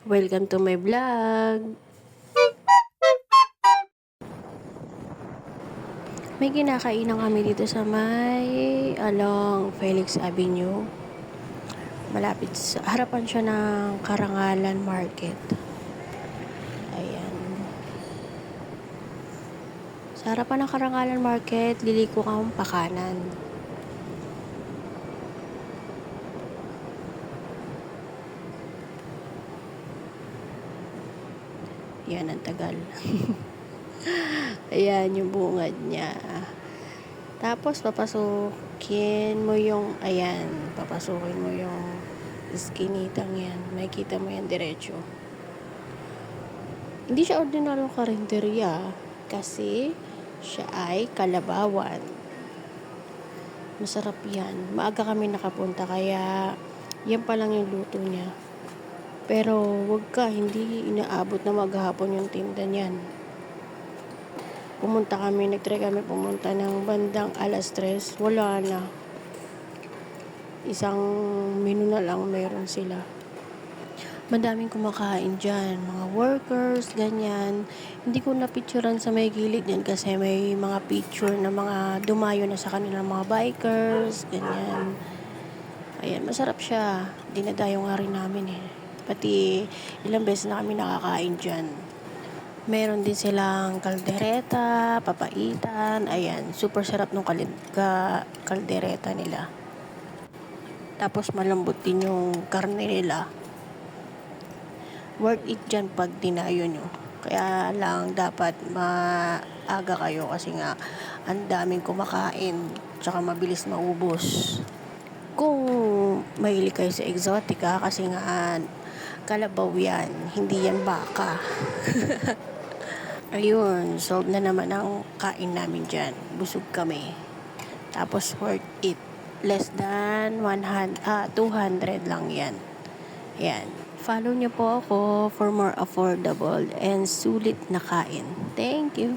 Welcome to my vlog. May kinakainan kami dito sa may along Felix Avenue. Malapit sa harapan siya ng Karangalan Market. Ayan. Sa harapan ng Karangalan Market, liliko kang pakanan. Yan ang tagal. Ayan yung bungad niya. Tapos papasukin mo yung iskinitang yan. Makikita mo yan diretso. Hindi siya ordinaryong karinderya kasi siya ay kalabawan. Masarap yan. Maaga kami nakapunta kaya yan pa lang yung luto niya. Pero wag ka, hindi inaabot na maghapon yung tinda niyan. Nagtry kami pumunta ng bandang 3:00, wala na. Isang menu na lang meron sila. Madaming kumakain dyan, mga workers, ganyan. Hindi ko napicturan sa may gilid yan kasi may mga picture na mga dumayo na sa kanilang mga bikers, ganyan. Ayan, masarap siya. Dinadayo nga rin namin eh. Pati ilang beses na kami nakakain dyan. Meron din silang kaldereta, papaitan. Ayan, super sarap nung kaldereta nila. Tapos malambot din yung karne nila. Worth it dyan pag dinayo nyo. Kaya lang dapat maaga kayo kasi nga ang daming kumakain. Tsaka mabilis maubos. Kung mahilig kayo sa exotica kasi nga kalabaw yan, hindi yan baka. Ayun, solve na naman ang kain namin dyan. Busog kami. Tapos worth it. Less than 200 lang yan. Yan. Follow niyo po ako for more affordable and sulit na kain. Thank you.